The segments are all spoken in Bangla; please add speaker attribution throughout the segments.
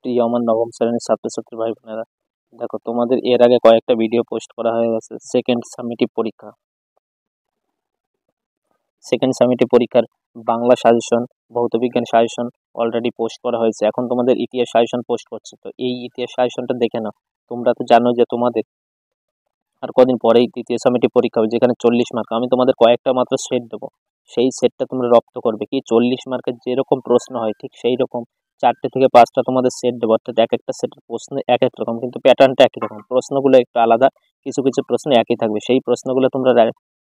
Speaker 1: প্রিয় আমার নবম শ্রেণীর ছাত্রছাত্রী ভাই বোনেরা, দেখো তোমাদের এর আগে কয়েকটা ভিডিও পোস্ট করা হয়ে গেছে সেকেন্ড সামিটিভ পরীক্ষার বাংলা সাজেশন, ভৌতবিজ্ঞান সাজেশন অলরেডি পোস্ট করা হয়েছে। এখন তোমাদের ইতিহাস সাজেশন পোস্ট করছে। তো এই ইতিহাস সাজেশনটা দেখে নাও। তোমরা তো জানো যে তোমাদের আর কদিন পরেই তৃতীয় সামিটিভ পরীক্ষা হবে, যেখানে 40 মার্ক। আমি তোমাদের কয়েকটা মাত্র সেট দেবো, সেই সেটটা তোমরা রপ্ত করবে। কি 40 মার্কের যেরকম প্রশ্ন হয় ঠিক সেই রকম 4টে থেকে 5টা তোমাদের সেট দেবো। অর্থাৎ এক একটা সেটের প্রশ্ন এক এক রকম, কিন্তু প্যাটার্নটা একই রকম, প্রশ্নগুলো একটু আলাদা, কিছু কিছু প্রশ্ন একই থাকবে। সেই প্রশ্নগুলো তোমরা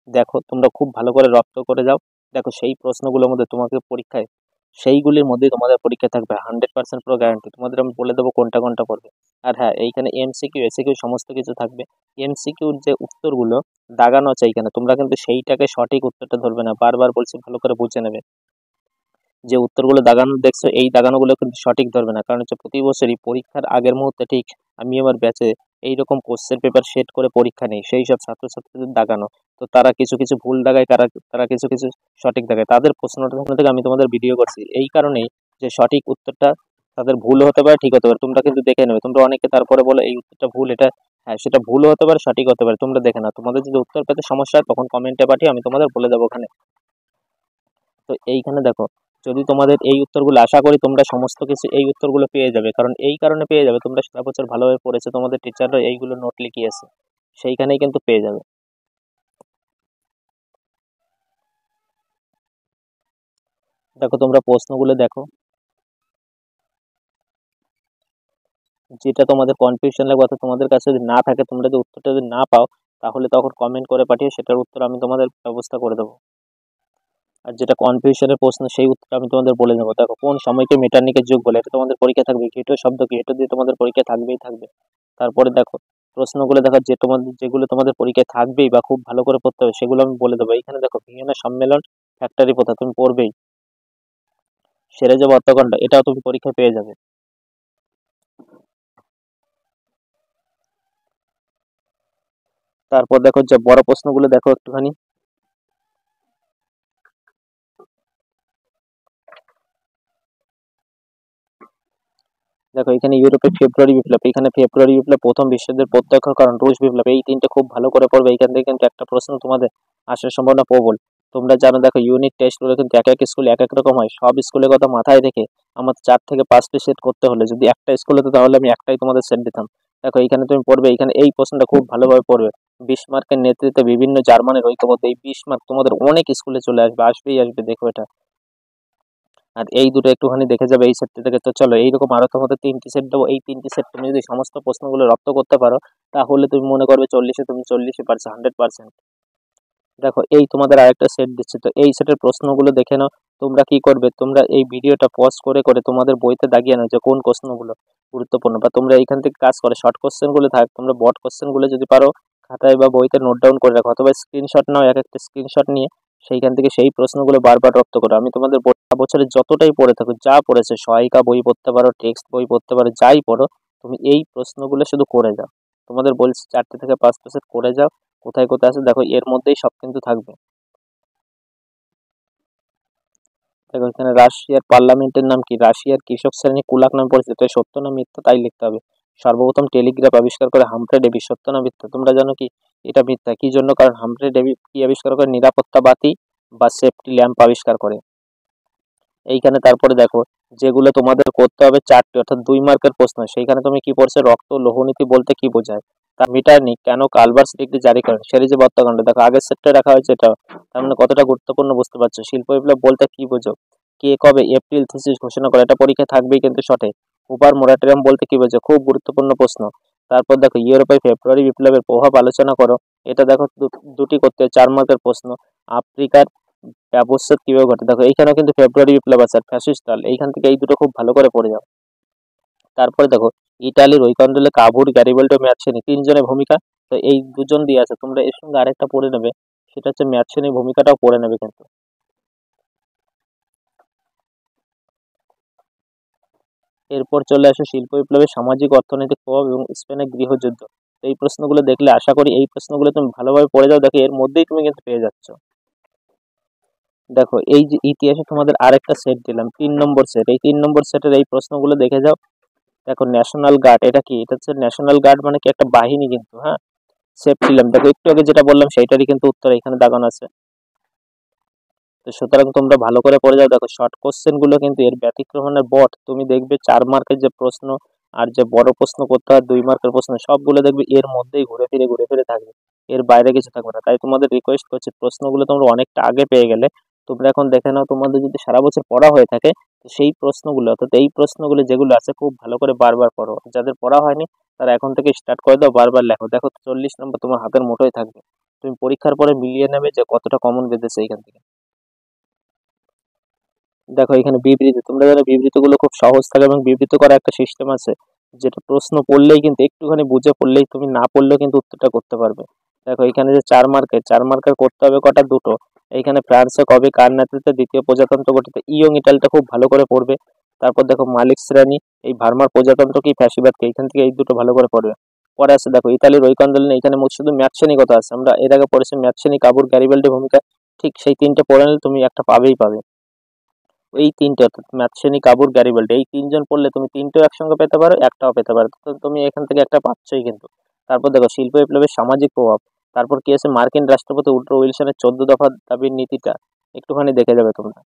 Speaker 1: দেখো, তোমরা খুব ভালো করে রপ্ত করে যাও। দেখো সেই প্রশ্নগুলোর মধ্যে তোমাকে পরীক্ষায় সেইগুলির মধ্যেই তোমাদের পরীক্ষা থাকবে 100% পুরো গ্যারান্টি। তোমাদের আমি বলে দেবো কোনটা কোনটা পড়বে। আর হ্যাঁ, এইখানে এমসিকিউ এসিকিউ সমস্ত কিছু থাকবে। এমসিকিউর যে উত্তরগুলো দাগানো আছে এইখানে, তোমরা কিন্তু সেইটাকে সঠিক উত্তরটা ধরবে না। বারবার বলছি, ভালো করে বুঝে নেবে। যে উত্তরগুলো দাগানো দেখছো, এই দাগানোগুলো কিন্তু সঠিক ধরবে না। কারণ হচ্ছে প্রতি বছরই পরীক্ষার আগের মুহূর্তে ঠিক আমি আমার ব্যাচে এইরকম কোশ্চেন পেপার সেট করে পরীক্ষা নেই সেই সব ছাত্রছাত্রীদের দাগানো। তো তারা কিছু কিছু ভুল দাগায়, তারা কিছু কিছু সঠিক দাগায়। তাদের প্রশ্নটা থেকে আমি তোমাদের ভিডিও করছি এই কারণেই, যে সঠিক উত্তরটা তাদের ভুল হতে পারে, ঠিক হতে পারে। তোমরা কিন্তু দেখে নেবে। তোমরা অনেকে তারপরে বলো এই উত্তরটা ভুল, এটা হ্যাঁ সেটা ভুল হতে পারে, সঠিক হতে পারে। তোমরা দেখে নাও। তোমাদের যদি উত্তর পেতে সমস্যা হয় তখন কমেন্টে পাঠিয়ে আমি তোমাদের বলে দেবো ওখানে। তো এইখানে দেখো, যদি তোমাদের এই উত্তরগুলো, আশা করি তোমরা সমস্ত কিছু এই উত্তরগুলো পেয়ে যাবে। কারণ এই কারণে পেয়ে যাবে, তোমরা সারা বছর ভালোভাবে পড়েছো, তোমাদের টিচাররা এইগুলো নোট লিখিয়েছে, সেইখানেই কিন্তু পেয়ে যাবে। দেখো তোমরা প্রশ্নগুলো দেখো, যেটা তোমাদের কনফিউশন লাগবে অর্থাৎ তোমাদের কাছে যদি না থাকে, তোমরা যদি উত্তরটা যদি না পাও, তাহলে তখন কমেন্ট করে পাঠিয়ে সেটার উত্তর আমি তোমাদের ব্যবস্থা করে দেবো। আর যেটা কনফিউশনের প্রশ্ন সেই উত্তর আমি তোমাদের বলে দেবো। দেখো, কোন সময়কে মেটারনিকের যুগ বলে, এটা তোমাদের পরীক্ষা থাকবে। ঘেটো শব্দ কি, এটা দিয়ে তোমাদের পরীক্ষা থাকবেই থাকবে। তারপরে দেখো প্রশ্নগুলো দেখো, যে তোমাদের যেগুলো তোমাদের পরীক্ষায় থাকবেই বা খুব ভালো করে পড়তে হবে সেগুলো আমি বলে দেবো। এখানে দেখো, ভিয়েনা সম্মেলন, ফ্যাক্টরি প্রথা তুমি পড়বেই। সেরে যাবো হত্যাকাণ্ড, এটাও তুমি পরীক্ষায় পেয়ে যাবে। তারপর দেখো যে বড় প্রশ্নগুলো দেখো একটুখানি। দেখো এখানে ইউরোপের ফেব্রুয়ারি বিপ্লব, এখানে ফেব্রুয়ারি বিপ্লব প্রথম বিশ্বযুদ্ধের প্রত্যক্ষ কারণ, রুশ বিপ্লব, এই তিনটে খুব ভালো করে পড়বে। এখান থেকে কিন্তু একটা প্রশ্ন তোমাদের আসার সম্ভাবনা প্রবল। তোমরা জানো, দেখো ইউনিট টেস্টগুলো কিন্তু এক এক স্কুলে এক এক রকম হয়। সব স্কুলের কথা মাথায় রেখে আমার 4 থেকে 5টি সেট করতে হলে, যদি একটা স্কুল হতো তাহলে আমি একটাই তোমাদের সেট দিতাম। দেখো এইখানে তুমি পড়বে, এখানে এই প্রশ্নটা খুব ভালোভাবে পড়বে। বিসমার্কের নেতৃত্বে বিভিন্ন জার্মানির ঐক্যবদ্ধ, এই বিসমার্ক তোমাদের অনেক স্কুলে চলে আসবে, আসবেই আসবে, দেখো এটা। আর এই দুটো একটুখানি দেখে যাবে এই সেটটা থেকে। তো চলো, এইরকম আরো তোমাদের 3টি সেট দেবো। এই 3টি সেট তুমি যদি সমস্ত প্রশ্নগুলো রপ্ত করতে পারো, তাহলে তুমি মনে করবে 40-এ তুমি 40-ই পারছো, 100%। দেখো এই তোমাদের আরেকটা সেট দিচ্ছে, তো এই সেটের প্রশ্নগুলো দেখে নাও। তোমরা কি করবে, তোমরা এই ভিডিওটা পজ করে করে তোমাদের বইতে দাগিয়ে নাও যে কোন প্রশ্নগুলো গুরুত্বপূর্ণ। বা তোমরা এইখান থেকে কাজ করে শর্ট কোশ্চেন গুলো থাক, তোমরা বড় কোশ্চেন গুলো যদি পারো খাতায় বা বইতে নোট ডাউন করে রাখো, অথবা স্ক্রিনশট নাও, এক একটা স্ক্রিনশট নিয়ে সেইখান থেকে সেই প্রশ্নগুলো বারবার রপ্ত করো। আমি তোমাদের বছরে যতটাই পড়ে থাকো, যা পড়েছে, সহায়িকা বই পড়তে পারো, টেক্সট বই পড়তে পারো, যাই পড়ো, তুমি এই প্রশ্নগুলো শুধু করে যাও। তোমাদের বলছি 4 থেকে 5টা সেট করে যাও। কোথায় কোথায় আছে দেখো, এর মধ্যেই সব কিন্তু থাকবে। দেখো এখানে রাশিয়ার পার্লামেন্টের নাম কি, রাশিয়ার কৃষক শ্রেণী কুলাক নামে পরিচিত, সত্য না মিথ্যা তাই লিখতে হবে। সর্বপ্রথম টেলিগ্রাফ আবিষ্কার করে হামফ্রে ডেভি, সত্য না মিথ্যা। তোমরা জানো কি এটা মিথ্যা, কি জন্য? কারণ হামফ্রে ডেভি কি আবিষ্কার করে, নিরাপত্তা বাতি বা সেফটি ল্যাম্প আবিষ্কার করে। এইখানে তারপরে দেখো, যেগুলো তোমাদের করতে হবে 4টি, অর্থাৎ 2 মার্কের প্রশ্ন, সেইখানে তুমি কি পড়ছো, রক্ত লোহনীতি বলতে কি বোঝায়, তার মিটারনিক কেন কালভার্স ডিগ্রি জারি করেন, সেরিজ হত্যাকাণ্ড। দেখো আগের সেটটা রাখা হয়েছে এটা, তার মানে কতটা গুরুত্বপূর্ণ বুঝতে পারছো। শিল্প বিপ্লব বলতে কি বোঝো, কে কবে এপ্রিল থিসিস ঘোষণা করে, এটা পরীক্ষা থাকবেই কিন্তু সঠিক। হুপার মোরাটোরিয়াম বলতে কি বোঝো, খুব গুরুত্বপূর্ণ প্রশ্ন। তারপর দেখো ইউরোপে ফেব্রুয়ারি বিপ্লবের প্রভাব আলোচনা করো, এটা দেখো দুটি করতে 4 মার্কের প্রশ্ন। আফ্রিকার ব্যবচ্ছেদ কিভাবে ঘটে, দেখো এইখানেও কিন্তু ফেব্রুয়ারি বিপ্লব আছে আর ফ্যাসিস্ট দল, এইখান থেকে এই দুটো খুব ভালো করে পড়ে যাও। তারপরে দেখো ইতালির ঐকন্ডলে কাভুর গ্যারিবাল্ডো ম্যাথসেনি তিনজনের ভূমিকা, তো এই দুজন দিয়ে আছে। তোমরা এর সঙ্গে আরেকটা পড়ে নেবে, সেটা হচ্ছে ম্যাথসেনি ভূমিকাটাও পড়ে নেবে কিন্তু। এরপর চলে আসে শিল্প বিপ্লবের সামাজিক অর্থনৈতিক প্রভাব এবং স্পেনের গৃহযুদ্ধ। তো এই প্রশ্নগুলো দেখলে আশা করি এই প্রশ্নগুলো তুমি ভালোভাবে পড়ে যাও। দেখো এর মধ্যেই তুমি কিন্তু পেয়ে যাচ্ছ। দেখো এই যে ইতিহাসে তোমাদের আরেকটা সেট দিলাম, 3 নম্বর সেট, এই 3 নম্বর সেটের এই প্রশ্নগুলো দেখে যাও। দেখো ন্যাশনাল গার্ড এটা কি? এটা হচ্ছে ন্যাশনাল গার্ড মানে কি একটা বাহিনী কিন্তু, হ্যাঁ। সেফ ছিলাম, দেখো একটু আগে যেটা বললাম সেইটারই কিন্তু উত্তর এখানে দাগানো আছে। তো সুতরাং তোমরা ভালো করে পড়ে যাও। দেখো শর্ট কোশ্চেন গুলো কিন্তু এর ব্যতিক্রমণের বট, তুমি দেখবে 4 মার্কের যে প্রশ্ন আর যে বড় প্রশ্ন করতে হয় 2 মার্কের প্রশ্ন, সবগুলো দেখবে এর মধ্যেই ঘুরে ফিরে থাকবে, এর বাইরে কিছু থাকবে না। তাই তোমাদের রিকোয়েস্ট করছি, প্রশ্নগুলো তোমরা অনেকটা আগে পেয়ে গেলে তোমরা এখন দেখে নাও, তোমাদের যদি সারা বছর পড়া হয়ে থাকে তো সেই প্রশ্নগুলো, অর্থাৎ এই প্রশ্নগুলো যেগুলো আছে খুব ভালো করে বারবার পড়ো। যাদের পড়া হয়নি তারা এখন থেকে স্টার্ট করে দাও, বারবার লেখো। দেখো 40 নম্বর তোমার হাতের মুঠোয় থাকবে, তুমি পরীক্ষার পরে মিলিয়ে নেবে যে কতটা কমন বেঁধেছে এইখান থেকে। দেখো এখানে বিবৃতি, তোমরা জানো বিবৃতিগুলো খুব সহজ থাকে এবং বিবৃত করার একটা সিস্টেম আছে, যেটা প্রশ্ন পড়লেই কিন্তু একটুখানি বুঝে পড়লেই, তুমি না পড়লেও কিন্তু উত্তরটা করতে পারবে। দেখো এখানে যে 4 মার্কের করতে হবে কটা, দুটো। এইখানে ফ্রান্সে কবে কার নেতৃত্বে দ্বিতীয় প্রজাতন্ত্র গঠিত, ইয়ং ইটালিটা খুব ভালো করে পড়বে। তারপর দেখো মালিক শ্রেণী, এই ভার্মার প্রজাতন্ত্র কি ফ্যাসিবাদ কি, এখান থেকে এই দুটো ভালো করে পড়বে। পরে আছে দেখো ইতালির ঐক্য আন্দোলনে, এখানে শুধু ম্যাথশ্রেণী কথা আছে, আমরা এর আগে পড়েছি ম্যাথশ্রেণী, কাবুর গ্যারিবাল্ডি ভূমিকা, ঠিক সেই তিনটে পড়ে নিলে তুমি একটা পাবেই পাবে। এই তিনটে অর্থাৎ ম্যাথশেনি, কাবুর, গ্যারিবাল্ডি, এই তিনজন পড়লে তুমি তিনটেও একসঙ্গে পেতে পারো, একটাও পেতে পারো, তো তুমি এখান থেকে একটা পাচ্ছই কিন্তু। তারপর দেখো শিল্প বিপ্লবের সামাজিক প্রভাব, তারপর কি আছে মার্কিন রাষ্ট্রপতি উড্রো উইলসনের 14 দফা দাবির নীতিটা একটুখানি দেখে যাবে তোমরা।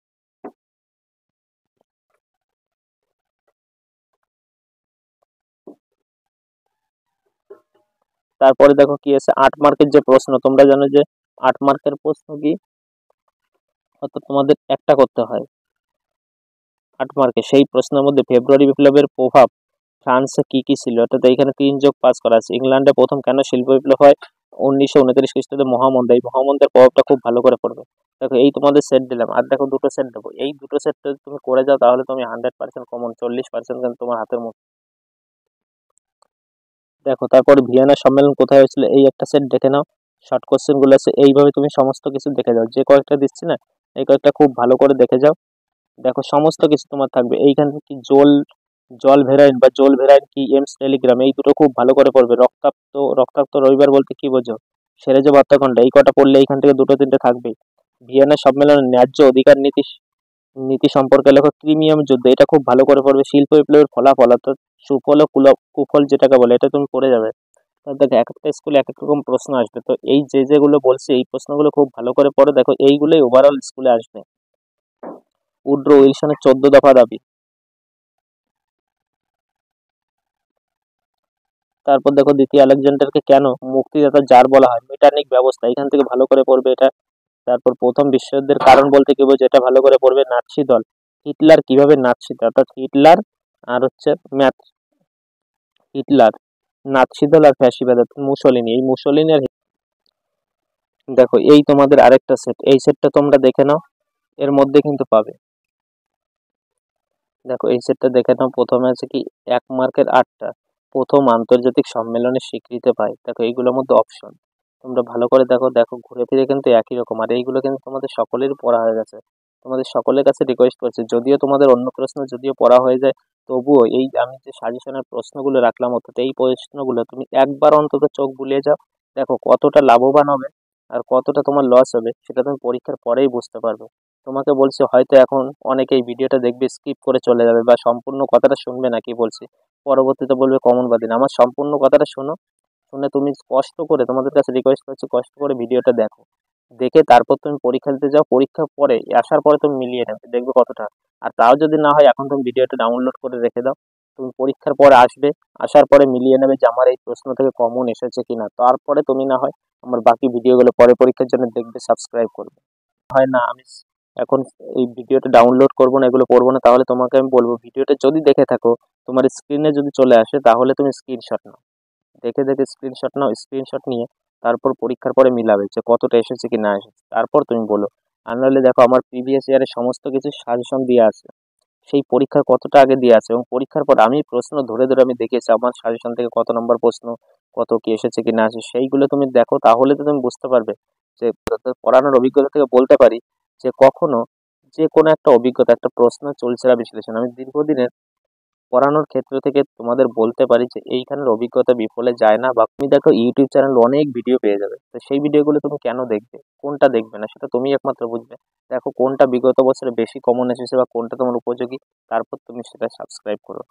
Speaker 1: তারপরে দেখো কি আছে 8 মার্কের যে প্রশ্ন, তোমরা জানো যে 8 মার্কের প্রশ্ন কি, অর্থাৎ তোমাদের একটা করতে হয় 8 মার্কে। সেই প্রশ্নের মধ্যে ফেব্রুয়ারি বিপ্লবের প্রভাব ফ্রান্সে কি কি ছিল, অর্থাৎ এইখানে 3+5 করা আছে। ইংল্যান্ডে প্রথম কেন শিল্প বিপ্লব হয়, 1929 খ্রিস্টাব্দে মহামন্দা, এই মহামন্দার প্রভাবটা খুব ভালো করে পড়বে। দেখো এই তোমাদের সেট দিলাম, আর দেখো দুটো সেট দেবো, এই দুটো সেট যদি তুমি করে যাও তাহলে তুমি 100% কমন, 40% কিন্তু তোমার হাতের মধ্যে। দেখো তারপরে ভিয়েনা সম্মেলন কোথায় হয়েছিল, এই একটা সেট দেখে নাও। শর্ট কোশ্চেন গুলো আছে, এইভাবে তুমি সমস্ত কিছু দেখে যাও, যে কয়েকটা দিচ্ছি না এই কয়েকটা খুব ভালো করে দেখে যাও। দেখো সমস্ত কিছু তোমার থাকবে এইখানে কি, জল জল ভেরাইন বা জল ভেরাইন কি, এমস টেলিগ্রাম, এই দুটো খুব ভালো করে পড়বে। রক্তাক্ত রবিবার বলতে কি বোঝো, সেরেজো হত্যাকাণ্ড, এই কটা পড়লে এইখান থেকে দুটো তিনটে থাকবেই। ভিয়েনা সম্মেলনের ন্যায্য অধিকার নীতি নীতি সম্পর্কে লেখো। ক্রিমিয়াম যুদ্ধ, এটা খুব ভালো করে পড়বে। শিল্প বিপ্লবের ফলাফল, অর্থাৎ সুফল ও কুফল যেটাকে বলে, এটা তুমি পড়ে যাবে। দেখো এক একটা স্কুলে এক এক রকম প্রশ্ন আসবে, তো এই যেগুলো বলছি এই প্রশ্নগুলো খুব ভালো করে পড়ো, দেখো এইগুলোই ওভারঅল স্কুলে আসবে। উড্রো উইলসনের 14 দফা দাবি, তারপর দেখো দ্বিতীয় আলেকজান্ডারকে কেন মুক্তিদাতা জার বলা হয়, মেটারনিক ব্যবস্থা, এখান থেকে ভালো করে পড়বে এটা। তারপর প্রথম বিশ্বযুদ্ধের কারণ বলতে কি বোঝো, এটা ভালো করে পড়বে। নাৎসি দল, হিটলার কিভাবে নাৎসি, অর্থাৎ হিটলার আর হচ্ছে ম্যাথ, হিটলার, নাৎসি দল আর ফ্যাসিবাদ অর্থাৎ মুসোলিনি, এই মুসোলিনি আর দেখো এই তোমাদের আরেকটা সেট, এই সেটটা তোমরা দেখে নাও, এর মধ্যে কিন্তু পাবে। দেখো এই সেটটা দেখে নাও, প্রথমে আছে কি 1 মার্কের 8টা, প্রথম আন্তর্জাতিক সম্মেলনের স্বীকৃতি পায়, দেখো এইগুলোর মধ্যে অপশন তোমরা ভালো করে দেখো, দেখো ঘুরে ফিরে কিন্তু একই রকম, আর এইগুলো কিন্তু তোমাদের সকলেরই পড়া হয়ে গেছে। তোমাদের সকলের কাছে রিকোয়েস্ট করছি, যদিও তোমাদের অন্য প্রশ্ন যদিও পড়া হয়ে যায়, তবুও এই আমি যে সাজেশনের প্রশ্নগুলো রাখলাম, অর্থাৎ এই প্রশ্নগুলো তুমি একবার অন্তত চোখ বুলিয়ে যাও, দেখো কতটা লাভবান হবে আর কতটা তোমার লস হবে সেটা তুমি পরীক্ষার পরেই বুঝতে পারবে। তোমাকে বলছি হয়তো এখন অনেকেই ভিডিওটা দেখবে স্কিপ করে চলে যাবে বা সম্পূর্ণ কথাটা শুনবে না, কি বলছি পরবর্তীতে বলবে কমন বাদিন, আমার সম্পূর্ণ কথাটা শোনো, শুনে তুমি কষ্ট করে, তোমাদের কাছে রিকোয়েস্ট করছি কষ্ট করে ভিডিওটা দেখো, দেখে তারপর তুমি পরীক্ষা দিতে যাও, পরীক্ষার পরে আসার পরে তুমি মিলিয়ে নেবে, দেখবে কতটা। আর তাও যদি না হয় এখন তুমি ভিডিওটা ডাউনলোড করে রেখে দাও, তুমি পরীক্ষার পরে আসবে, আসার পরে মিলিয়ে নেবে যে আমার এই প্রশ্ন থেকে কমন এসেছে কিনা, তারপরে তুমি না হয় আমার বাকি ভিডিওগুলো পরে পরীক্ষার জন্য দেখবে, সাবস্ক্রাইব করবে। হয় না আমি এখন এই ভিডিওটা ডাউনলোড করবো না, এগুলো করবো না, তাহলে তোমাকে আমি বলবো ভিডিওটা যদি দেখে থাকো, তোমার স্ক্রিনে যদি চলে আসে তাহলে তুমি স্ক্রিনশট নাও, দেখে দেখে স্ক্রিনশট নাও, স্ক্রিনশট নিয়ে তারপর পরীক্ষার পরে মিলাবে যে কতটা এসেছে কি না এসেছে, তারপর তুমি বলো। আর নাহলে দেখো আমার প্রিভিয়াস ইয়ারের সমস্ত কিছু সাজেশন দিয়ে আছে, সেই পরীক্ষার কতটা আগে দিয়ে আছে, এবং পরীক্ষার পর আমি প্রশ্ন ধরে ধরে আমি দেখিয়েছি আমার সাজেশন থেকে কত নম্বর প্রশ্ন, কত কি এসেছে কি না এসেছে, সেইগুলো তুমি দেখো, তাহলে তো তুমি বুঝতে পারবে যে পড়ানোর অভিজ্ঞতা থেকে বলতে পারি যে কখনো যে কোনো একটা অভিজ্ঞতা, একটা প্রশ্ন চলছে না বিশ্লেষণ, আমি দীর্ঘদিনের পড়ানোর ক্ষেত্র থেকে তোমাদের বলতে পারি যে এইখানের অভিজ্ঞতা বিফলে যায় না। বা তুমি দেখো ইউটিউব চ্যানেল অনেক ভিডিও পেয়ে যাবে, তো সেই ভিডিওগুলো তুমি কেন দেখবে, কোনটা দেখবে না সেটা তুমি একমাত্র বুঝবে। দেখো কোনটা বিগত বছরে বেশি কমন এসেছে বা কোনটা তোমার উপযোগী, তারপর তুমি সেটা সাবস্ক্রাইব করো।